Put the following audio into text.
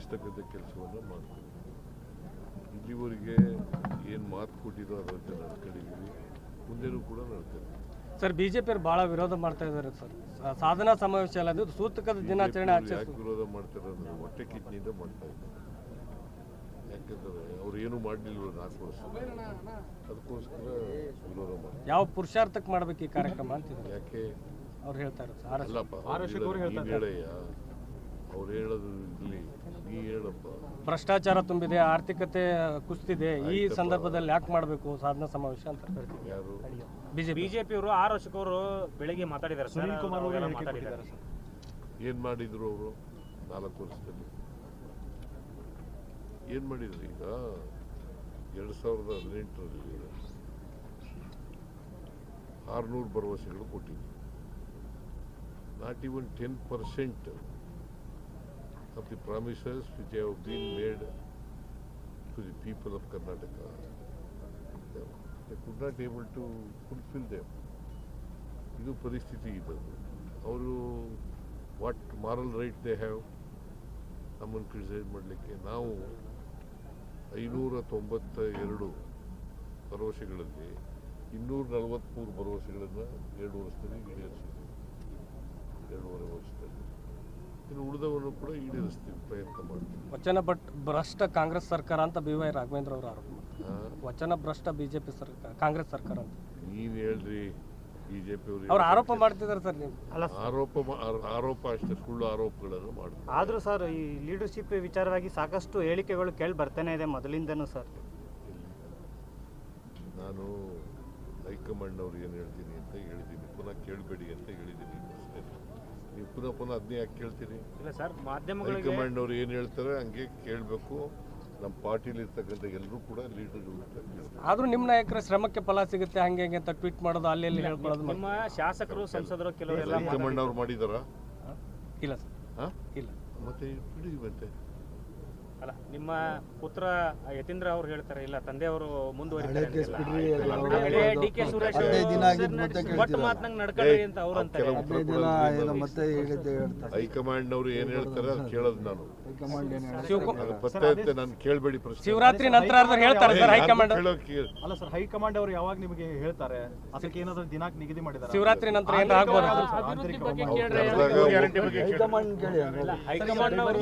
ತೋರಿಸ್ತಕ್ಕಂಥ ಕೆಲಸವನ್ನು ಮಾಡ್ತೀವಿ. ಇಲ್ಲಿವರೆಗೆ ಏನು ಮಾತು ಕೊಟ್ಟಿರೋ ಅದರಂತೆ ನಡ್ಕೊಂಡಿದ್ದೀವಿ, ಮುಂದೆನೂ ಕೂಡ ನಡ್ತೀವಿ. ಸರ್ ಬಿಜೆಪಿಯವರು ಬಹಳ ವಿರೋಧ ಮಾಡ್ತಾ ಇದ್ದಾರೆ ಸರ್, ಸಾಧನಾ ಸಮಾವೇಶ ಅಲ್ಲ ಅದು ಸೂತಕದ ದಿನಾಚರಣೆ ಯಾಕೆ ವಿರೋಧ ಮಾಡ್ತಾರೆ ಅಂದರೆ ಹೊಟ್ಟೆ ಕಿಚ್ಚಿನಿಂದ ಮಾಡ್ತಾ ಇದ್ದಾರೆ. ಯಾಕಂದರೆ ಅವ್ರು ಏನು ಮಾಡಲಿಲ್ಲ 4 ವರ್ಷ, ಅದಕ್ಕೋಸ್ಕರ ವಿರೋಧ ಮಾಡ್ತಾರೆ. ಯಾವ ಪುರುಷಾರ್ಥಕ್ಕೆ ಮಾಡ್ಬೇಕು ಈ ಕಾರ್ಯಕ್ರಮ ಅಂತಿದ್ದಾರೆ. ಯಾಕೆ ಅವ್ರು ಹೇಳ್ತಾರೆ ಸರ್, ಅಲ್ಲಪ್ಪ ಹೇಳಯ್ಯ, ಅವ್ರು ಹೇಳೋದು ಇಲ್ಲಿ ನೀ ಹೇಳಪ್ಪ. ಭ್ರಷ್ಟಾಚಾರ ತುಂಬಿದೆ, ಆರ್ಥಿಕತೆ ಕುಸಿದಿದೆ, ಈ ಸಂದರ್ಭದಲ್ಲಿ ಯಾಕೆ ಮಾಡಬೇಕು ಸಾಧನಾ ಸಮಾವೇಶ ಅಂತ ಹೇಳ್ತೀವಿ. ಯಾರು ಬಿಜೆಪಿಯವರು 6 ವರ್ಷಕ್ಕವರು ಬೆಳಿಗ್ಗೆ ಮಾತಾಡಿದ್ದಾರೆ, ಸುನೀಲ್ ಕುಮಾರ್ ಅವರು ಮಾತಾಡಿದ್ದಾರೆ. ಏನು ಮಾಡಿದ್ರು ಅವರು 4 ವರ್ಷದಲ್ಲಿ? ಏನು ಮಾಡಿದ್ರು? ಈಗ 2018ರಲ್ಲಿ 600 ಭರವಸೆಗಳು ಕೊಟ್ಟಿದ್ರು. Not even 10% of the promises which have been made to the people of Karnataka, they could not able to fulfill them. ಇದು ಪರಿಸ್ಥಿತಿ ಇದ್ದದ್ದು. ಅವರು what moral right they have ನಮ್ಮನ್ನು ಕ್ರಿಟಿಸೈಸ್ ಮಾಡಲಿಕ್ಕೆ? ನಾವು 592 ಭರವಸೆಗಳಲ್ಲಿ 243 ಭರವಸೆಗಳನ್ನು 2 ವರ್ಷದಲ್ಲಿ ಈಡೇರಿಸಿದ್ವಿ, 2.5 ವರ್ಷದಲ್ಲಿ. ಇನ್ನು ಉಳಿದವನ್ನು ಕೂಡ ಈಡೇರಿಸ್ತೀವಿ, ಪ್ರಯತ್ನ ಮಾಡ್ತೀವಿ. ವಚನ ಭ್ರಷ್ಟ ಕಾಂಗ್ರೆಸ್ ಸರ್ಕಾರ ಅಂತ BY ರಾಘವೇಂದ್ರ ಅವರು ಆರೋಪ ಮಾಡ್ತಾರೆ. ವಚನ ಭ್ರಷ್ಟ ಬಿಜೆಪಿ ಸರ್ಕಾರ, ಕಾಂಗ್ರೆಸ್ ಸರ್ಕಾರ ಅಂತ ನೀನು ಹೇಳ್ರಿ. ಬಿಜೆಪಿ ಅವ್ರು ಆರೋಪ ಮಾಡ್ತಿದ್ದಾರೆ ಸರ್. ನೀವು ಆರೋಪ ಅಷ್ಟೇ, ಸುಳ್ಳು ಆರೋಪಗಳನ್ನು ಮಾಡ್ತಾರೆ. ಆದರೂ ಸರ್ ಈ ಲೀಡರ್ಶಿಪ್ ವಿಚಾರವಾಗಿ ಸಾಕಷ್ಟು ಹೇಳಿಕೆಗಳು ಕೇಳಿ ಬರ್ತಾನೆ ಇದೆ ಮೊದಲಿಂದನೂ ಸರ್. ನಾನು ಹೈಕಮಾಂಡ್ ಅವ್ರು ಏನು ಹೇಳ್ತೀನಿ ಅಂತ ಹೇಳಿದ್ದೀನಿ, ಪುನಃ ಕೇಳಬೇಡಿ ಅಂತ ಹೇಳಿದ್ದೀನಿ ಅಷ್ಟೇ. ನೀವು ಪುನಃ ಅದನ್ನೇ ಯಾಕೆ ಕೇಳ್ತೀರಿ? ಇಲ್ಲ ಸರ್, ಮಾಧ್ಯಮಗಳಿಗೆ ಹೈಕಮಾಂಡ್ ಅವ್ರು ಏನು ಹೇಳ್ತಾರೆ ಹಂಗೆ ಕೇಳಬೇಕು. ನಮ್ಮ ಪಾರ್ಟಿಲಿ ಇರ್ತಕ್ಕಂಥ ಎಲ್ಲರೂ ಕೂಡ ಲೀಡರ್ಗಳು ಅಂತ ಕೇಳ್ತಾರೆ. ಆದ್ರೂ ನಿಮ್ಮ ನಾಯಕರ ಶ್ರಮಕ್ಕೆ ಫಲ ಸಿಗುತ್ತೆ ಹಂಗೆ ಹಂಗೆ ಅಂತ ಟ್ವೀಟ್ ಮಾಡೋದು, ಅಲ್ಲಿ ಹೇಳ್ಕೊಳ್ಳೋದು. ನಿಮ್ಮ ಶಾಸಕರು ಸಂಸದರು ಕೆಲವರೆಲ್ಲ ಹೈಕಮಾಂಡ್ ಅವ್ರು ಮಾಡಿದಾರಾ? ಇಲ್ಲ ಸರ್, ಇಲ್ಲ. ಮತ್ತೆ ಬಿಡಿ. ಮತ್ತೆ ಅಲ್ಲ, ನಿಮ್ಮ ಪುತ್ರ ಯತೀಂದ್ರ ಅವರು ಹೇಳ್ತಾರೆ ಇಲ್ಲ ತಂದೆಯವರು ಮುಂದುವರಿತಾರೆ, DK ಸುರೇಶ್ ಒಟ್ಟು ಮಾತನಾಗ ನಡ್ಕೊಳ್ಳಿ ಅಂತ ಅವ್ರು ಅಂತಾರೆ. ಹೈಕಮಾಂಡ್ ಅವರು ಏನ್ ಹೇಳ್ತಾರೆ ಅದು ಕೇಳೋದು ನಾನು. ನಾನು ಕೇಳಬೇಡಿ ಪ್ರಶ್ನೆ. ಶಿವರಾತ್ರಿ ನಂತರ ಹೇಳ್ತಾರೆ ಸರ್ ಹೈಕಮಾಂಡ್. ಅಲ್ಲ ಸರ್, ಹೈಕಮಾಂಡ್ ಅವರು ಯಾವಾಗ ನಿಮಗೆ ಹೇಳ್ತಾರೆ? ಅದಕ್ಕೆ ಏನಾದ್ರು ದಿನಾಂಕ ನಿಗದಿ ಮಾಡಿದ್ದಾರೆ? ಶಿವರಾತ್ರಿ ನಂತರ ಏನಾದ್ರು ಆಗ್ಬೋದು? ಹೈಕಮಾಂಡ್ ಅವರು